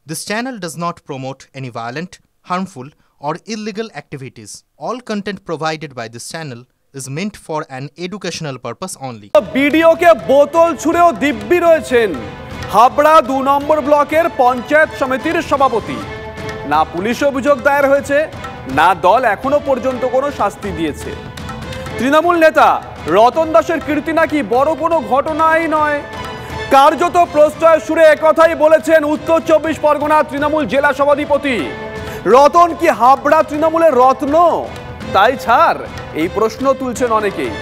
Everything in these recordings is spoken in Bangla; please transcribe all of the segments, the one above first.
This channel does not promote any violent, harmful, or illegal activities. All content provided by this channel is meant for an educational purpose only. ভিডিওকে বোতল ছুঁড়েও দিব্যি রয়েছেন হাবড়া ২ নম্বর ব্লকের পঞ্চায়েত সমিতির সভাপতি। না পুলিশ অভিযোগ দায়ের হয়েছে, না দল এখনো পর্যন্ত কোনো শাস্তি দিয়েছে। তৃণমূল নেতা রতন দাসের কীর্তি নাকি বড় কোনো ঘটনাই নয়। কার্যত প্রশ্রয় সুরে একথাই বলেছেন উত্তর ২৪ পরগনা তৃণমূল জেলা সভাধিপতি। রতন কি হাবড়া তৃণমূলের রত্ন? তাই ছাড়, এই প্রশ্ন তুলছেন অনেকেই।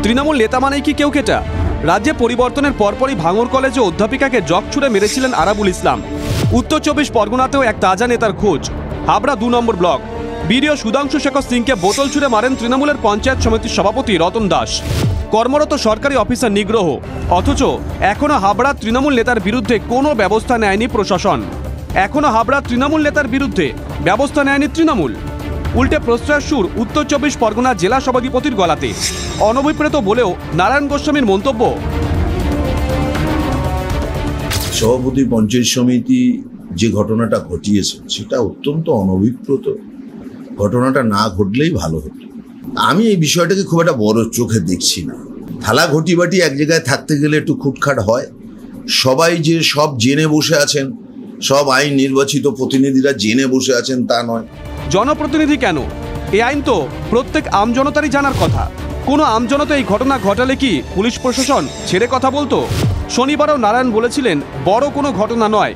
তৃণমূল নেতা মানেই কি কেউ কেটা? রাজ্যে পরিবর্তনের পরপরই ভাঙড় কলেজে অধ্যাপিকাকে জগ ছুড়ে মেরেছিলেন আরাবুল ইসলাম। উত্তর ২৪ পরগনাতেও এক তাজা নেতার খোঁজ। হাবড়া ২ নম্বর ব্লক বিডিও সুধাংশু শেখর সিংকে বোতল ছুড়ে মারেন তৃণমূলের পঞ্চায়েত সমিতির সভাপতি রতন দাস। কর্মরত সরকারি অফিসার নিগ্রহ, অথচ এখনো হাবড়া তৃণমূল নেতার বিরুদ্ধে কোনো ব্যবস্থা নেয়নি প্রশাসন। এখনো হাবড়া তৃণমূল নেতার বিরুদ্ধে ব্যবস্থা নেয়নি তৃণমূল। উল্টে প্রশ্রয়ের সুর উত্তর ২৪ পরগনা জেলা সভাধিপতির গলাতে। অনভিপ্রেত বলেও নারায়ণ গোস্বামীর মন্তব্য, সভাপতি পঞ্চায়েত সমিতি যে ঘটনাটা ঘটিয়েছে সেটা অত্যন্ত অনভিপ্রেত। ঘটনাটা না ঘটলেই ভালো হতো। আমি এই বিষয়টাকে খুব একটা বড় চোখে দেখছি না। থালা ঘটি বাটি এক জায়গায় থাকতে গেলে একটু খুটখাট হয়। সবাই যে সব জেনে বসে আছেন, সব আইন নির্বাচিত প্রতিনিধিরা জেনে বসে আছেন তা নয়। জনপ্রতিনিধি কেন, এই আইন তো প্রত্যেক আমজনতারই জানার কথা। কোনো আমজনতা এই ঘটনা ঘটালে কি পুলিশ প্রশাসন ছেড়ে কথা বলতো? শনিবারও নারায়ণ বলেছিলেন বড় কোনো ঘটনা নয়।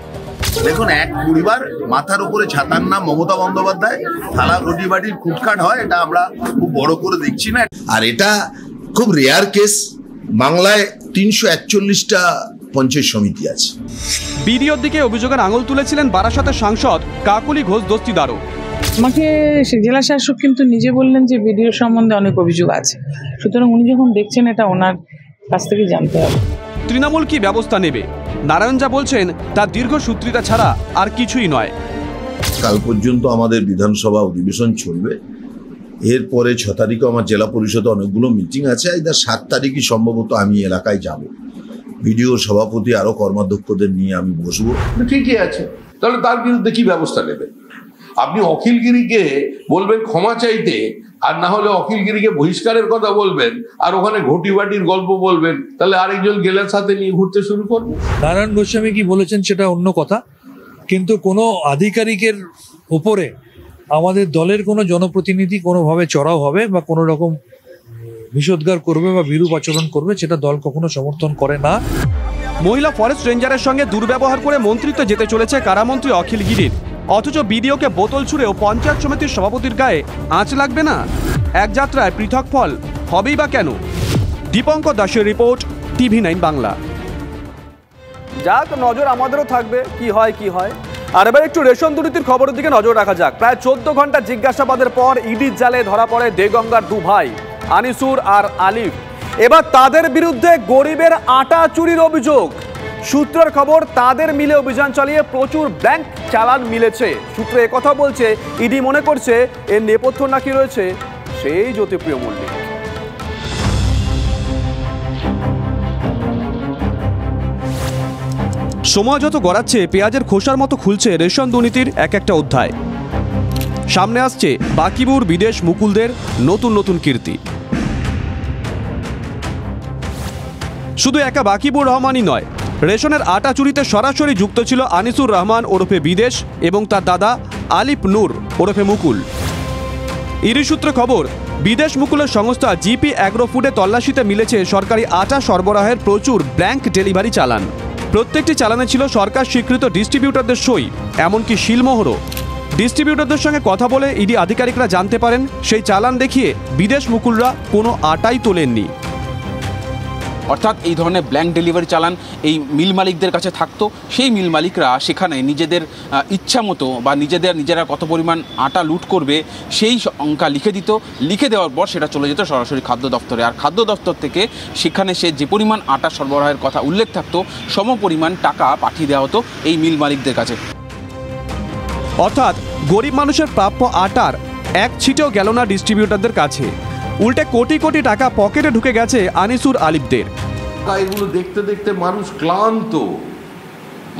দেখুন, এক পরিবার মাথার উপরে ছাতার নাম মমতা বন্দ্যোপাধ্যায়, থালা ঘটি বাটির খুটখাট হয়, এটা আমরা খুব বড় করে দেখছি না। আর এটা খুব রেয়ার কেস। বাংলায় ৩৪১টা পঞ্চায়েত সমিতি আছে। বিডিওর দিকে অভিযোগের আঙুল তুলেছিলেন বারাসাতের সাংসদ কাকুলি ঘোষ দস্তিদারও। আমাকে জেলা শাসক কিন্তু নিজে বললেন যে বিডিও সম্বন্ধে অনেক অভিযোগ আছে, সুতরাং উনি যখন দেখছেন এটা ওনার কাছ থেকে জানতে হবে। তৃণমূল কি ব্যবস্থা নেবে? নারায়ণ যা বলছেন তা দীর্ঘসূত্রিতা ছাড়া আর কিছুই নয়। কাল পর্যন্ত আমাদের বিধানসভা অধিবেশন চলবে। এরপরে ৬ তারিখে আমার জেলা পরিষদে অনেকগুলো মিটিং আছে। ৭ তারিখই সম্ভবত আমি এলাকায় যাব। বিডিও সভাপতি আরো কর্মাধ্যক্ষদের নিয়ে আমি বসবো। ঠিকই আছে, তাহলে তার বিরুদ্ধে কি ব্যবস্থা নেবেন? আপনি অখিলগিরিকে বলবেন ক্ষমা চাইতে, আর না হলে অখিলগিরিকে বহিষ্কারের কথা বলবেন, আর ওখানে ঘটি বাটির গল্প বলবেন, তাহলে আরেকজন গেলের সাথে নিয়ে ঘুরতে শুরু করবে। নারায়ণ গোস্বামী কি বলেছেন সেটা অন্য কথা, কিন্তু কোনো আধিকারিকের উপরে আমাদের দলের কোনো জনপ্রতিনিধি কোনোভাবে চড়াও হবে বা কোনো রকম বিষোদ্গার করবে বা বিরূপ আচরণ করবে, সেটা দল কখনো সমর্থন করে না। মহিলা ফরেস্ট রেঞ্জারের সঙ্গে দুর্ব্যবহার করে মন্ত্রিত্ব যেতে চলেছে কারামন্ত্রী অখিলগিরির, অথচ বিডিওকে বোতল ছুঁড়েও পঞ্চায়েত সমিতির সভাপতির গায়ে আঁচ লাগবে না। এক যাত্রায় পৃথক ফল হবেই বা কেন? দীপঙ্কর দাসের রিপোর্ট, TV9 বাংলা। যাক, নজর আমাদেরও থাকবে কি হয়। আর এবার একটু রেশন দুর্নীতির খবরের দিকে নজর রাখা যাক। প্রায় ১৪ ঘন্টা জিজ্ঞাসাবাদের পর ইডির জালে ধরা পড়ে দেগঙ্গার ২ ভাই আনিসুর আর আলিফ। এবার তাদের বিরুদ্ধে গরিবের আটা চুরির অভিযোগ। সূত্রের খবর, তাদের মিলে অভিযান চালিয়ে প্রচুর ব্যাংক চালান মিলেছে। সূত্রে একথা বলছে, ইডি মনে করছে এর নেপথ্য নাকি রয়েছে সেই জ্যোতিপ্রিয় মল্লিক। সময় যত গড়াচ্ছে পেঁয়াজের খোসার মতো খুলছে রেশন দুর্নীতির এক একটা অধ্যায়। সামনে আসছে বাকিবুর বিদেশ মুকুলদের নতুন কীর্তি। শুধু একা বাকিবুর রহমানই নয়, রেশনের আটা চুরিতে সরাসরি যুক্ত ছিল আনিসুর রহমান ওরফে বিদেশ এবং তার দাদা আলিফ নূর ওরফে মুকুল। ইডি সূত্রে খবর, বিদেশ মুকুলের সংস্থা জিপি অ্যাগ্রো ফুডে তল্লাশিতে মিলেছে সরকারি আটা সরবরাহের প্রচুর ব্যাংক ডেলিভারি চালান। প্রত্যেকটি চালানে ছিল সরকার স্বীকৃত ডিস্ট্রিবিউটরদের সই, এমনকি শিলমোহরও। ডিস্ট্রিবিউটরদের সঙ্গে কথা বলে ইডি আধিকারিকরা জানতে পারেন সেই চালান দেখিয়ে বিদেশ মুকুলরা কোনো আটাই তোলেননি। অর্থাৎ এই ধরনের ব্ল্যাঙ্ক ডেলিভারি চালান এই মিল মালিকদের কাছে থাকতো। সেই মিল মালিকরা সেখানে নিজেদের ইচ্ছা মতো বা নিজেরা কত পরিমাণ আটা লুট করবে সেই অঙ্কা লিখে দিত। লিখে দেওয়ার পর সেটা চলে যেত সরাসরি খাদ্য দপ্তরে, আর খাদ্য দপ্তর থেকে সেখানে সে যে পরিমাণ আটা সরবরাহের কথা উল্লেখ থাকতো সম পরিমাণ টাকা পাঠিয়ে দেওয়া হতো এই মিল মালিকদের কাছে। অর্থাৎ গরিব মানুষের প্রাপ্য আটার এক ছিটেও গেল না ডিস্ট্রিবিউটরদের কাছে। উল্টে কোটি কোটি টাকা পকেটে ঢুকে গেছে আনিসুর আলিফদের। এগুলো দেখতে দেখতে মানুষ ক্লান্ত।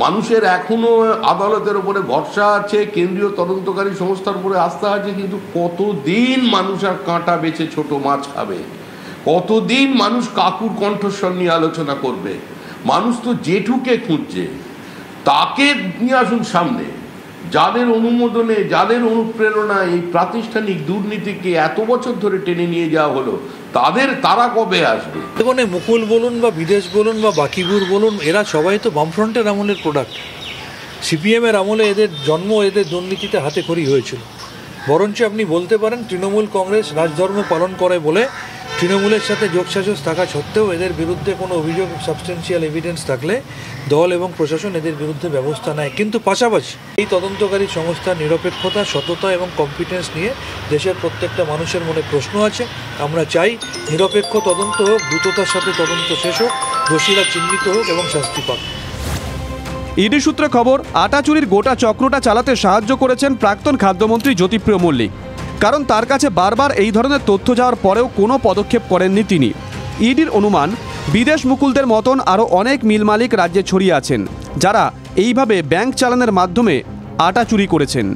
মানুষের এখনো আদালতের উপরে ভরসা আছে, কেন্দ্রীয় তদন্তকারী সংস্থার উপরে আস্থা আছে, কিন্তু কতদিন মানুষ আর কাঁটা বেছে ছোট মাছ খাবে? কতদিন মানুষ কাকুর কণ্ঠস্বর নিয়ে আলোচনা করবে? মানুষ তো জেঠুকে খুঁজছে, তাকে নিয়ে আসুন সামনে। যাদের অনুমোদনে, যাদের অনুপ্রেরণায় এই প্রাতিষ্ঠানিক দুর্নীতিকে এত বছর ধরে টেনে নিয়ে যাওয়া হলো, তারা কবে আসবে? দেখুন, মুকুল বলুন বা বিদেশ বলুন বা বাকিগুর বলুন, এরা সবাই তো বামফ্রন্টের আমলের প্রোডাক্ট। সিপিএমের আমলে এদের জন্ম, এদের দুর্নীতিতে হাতে খড়ি হয়েছিল। বরঞ্চ আপনি বলতে পারেন তৃণমূল কংগ্রেস রাজধর্ম পালন করে বলে তৃণমূলের সাথে যোগসাজশ থাকা সত্ত্বেও এদের বিরুদ্ধে কোনো অভিযোগ, সাবস্টেন্সিয়াল এভিডেন্স থাকলে দল এবং প্রশাসন এদের বিরুদ্ধে ব্যবস্থা নেয়। কিন্তু পাশাপাশি এই তদন্তকারী সংস্থার নিরপেক্ষতা, সততা এবং কম্পিটেন্স নিয়ে দেশের প্রত্যেকটা মানুষের মনে প্রশ্ন আছে। আমরা চাই নিরপেক্ষ তদন্ত হোক, দ্রুততার সাথে তদন্ত শেষ হোক, দোষীরা চিহ্নিত হোক এবং শাস্তি পাক। ইডি সূত্রে খবর, আটা চুরির গোটা চক্রটা চালাতে সাহায্য করেছেন প্রাক্তন খাদ্যমন্ত্রী জ্যোতিপ্রিয় মল্লিক। কারণ তার কাছে বারবার এই ধরনের তথ্য যাওয়ার পরেও কোনো পদক্ষেপ করেননি তিনি। ইডির অনুমান, বিদেশ মুকুলদের মতন আরও অনেক মিল মালিক রাজ্যে ছড়িয়ে আছেন, যারা এইভাবে ব্যাংক চালানের মাধ্যমে আটা চুরি করেছেন।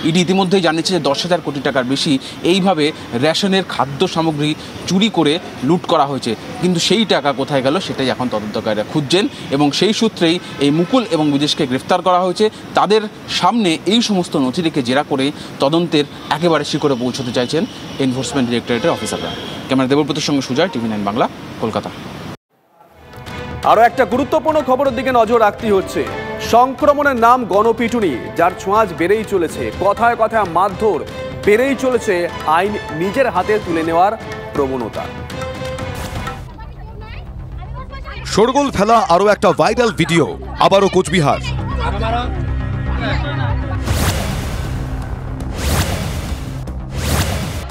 ইডি ইতিমধ্যেই জানিয়েছে যে 10,000 কোটি টাকার বেশি এইভাবে রেশনের খাদ্য সামগ্রী চুরি করে লুট করা হয়েছে। কিন্তু সেই টাকা কোথায় গেল সেটাই এখন তদন্তকারীরা খুঁজছেন, এবং সেই সূত্রেই এই মুকুল এবং বিদেশকে গ্রেফতার করা হয়েছে। তাদের সামনে এই সমস্ত নথি রেখে জেরা করে তদন্তের একেবারে শিখরে পৌঁছতে চাইছেন এনফোর্সমেন্ট ডিরেক্টরেটের অফিসাররা। ক্যামেরা দেবব্রতের সঙ্গে সুজয়, TV9 বাংলা, কলকাতা। আরও একটা গুরুত্বপূর্ণ খবরের দিকে নজর রাখতে হচ্ছে। সংক্রমণের নাম গণপিটুনি, যার ছোঁয়াচ বেড়েই চলেছে। কথায় কথায় মারধর বেড়েই চলেছে, আইন নিজের হাতে তুলে নেওয়ার প্রবণতা। শোরগোল ফেলা আরও একটা ভাইরাল ভিডিও, আবারও কোচবিহার।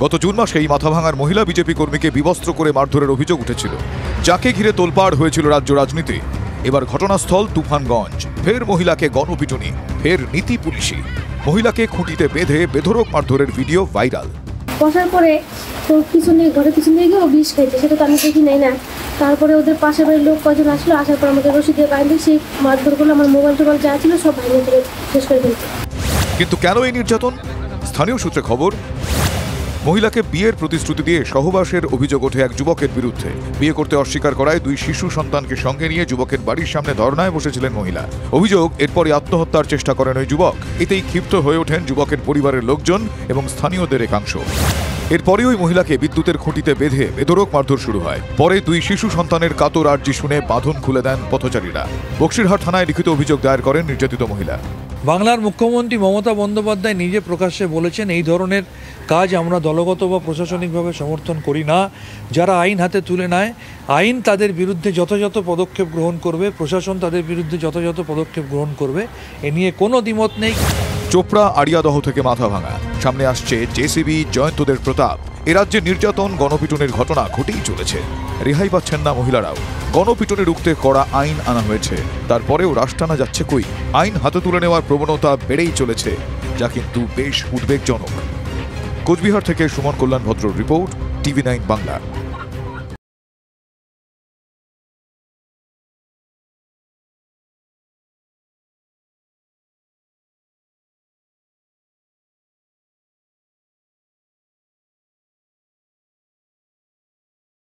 গত জুন মাসে এই মাথাভাঙার মহিলা বিজেপি কর্মীকে বিবস্ত্র করে মারধরের অভিযোগ উঠেছিল, যাকে ঘিরে তোলপাড় হয়েছিল রাজ্য রাজনীতি। এবার ঘটনাস্থল তুফানগঞ্জ, ফের মহিলাকে গণপিটুনি, ফের নীতি পুলিশি। মহিলাকে খুঁটিতে বেঁধে বেধড়ক মারধরের ভিডিও ভাইরাল। বসার পরে তো পিছনে ঘরের পিছনে গিয়ে বিষ খাইতে, সেটা তো আমি দেখি নাই না। তারপরে ওদের পাশের বাড়ির লোক কজন আসলো, আসার পর আমাকে রশি দিয়ে বাইন্ধে সেই মারধর করলো। আমার মোবাইল টোবাইল যা ছিল সব ভাঙিয়ে থেকে শেষ করে দিল। কিন্তু কেন এই নির্যাতন? স্থানীয় সূত্রে খবর, মহিলাকে বিয়ের প্রতিশ্রুতি দিয়ে সহবাসের অভিযোগ ওঠে এক যুবকের বিরুদ্ধে। বিয়ে করতে অস্বীকার করায় 2 শিশু সন্তানকে সঙ্গে নিয়ে যুবকের বাড়ির সামনে ধর্নায় বসেছিলেন মহিলা। অভিযোগ, এরপরই আত্মহত্যার চেষ্টা করেন ওই যুবক। এতেই ক্ষিপ্ত হয়ে ওঠেন যুবকের পরিবারের লোকজন এবং স্থানীয়দের একাংশ। এরপরই ওই মহিলাকে বিদ্যুতের খুঁটিতে বেঁধে বেধড়ক মারধর শুরু হয়। পরে 2 শিশু সন্তানের কাতর আর্জি শুনে বাঁধন খুলে দেন পথচারীরা। বক্সিরহাট থানায় লিখিত অভিযোগ দায়ের করেন নির্যাতিত মহিলা। বাংলার মুখ্যমন্ত্রী মমতা বন্দ্যোপাধ্যায় নিজে প্রকাশ্যে বলেছেন, এই ধরনের কাজ আমরা দলগত বা প্রশাসনিকভাবে সমর্থন করি না। যারা আইন হাতে তুলে নেয়, আইন তাদের বিরুদ্ধে যথাযথ পদক্ষেপ গ্রহণ করবে, প্রশাসন তাদের বিরুদ্ধে যথাযথ পদক্ষেপ গ্রহণ করবে, এ নিয়ে কোনো দ্বিমত নেই। চোপড়া আড়িয়াদহ থেকে মাথাভাঙা, সামনে আসছে জেসিবি জয়ন্তদের প্রতাপ। এ রাজ্যে নির্যাতন, গণপিটুনির ঘটনা ঘটেই চলেছে। রেহাই পাচ্ছেন না মহিলারাও। গণপিটুনি রুখতে কড়া আইন আনা হয়েছে, তারপরেও রাশ টানা যাচ্ছে কই। আইন হাতে তুলে নেওয়ার প্রবণতা বেড়েই চলেছে, যা কিন্তু বেশ উদ্বেগজনক। কোচবিহার থেকে সুমন কল্যাণ ভদ্রর রিপোর্ট, TV9 বাংলা।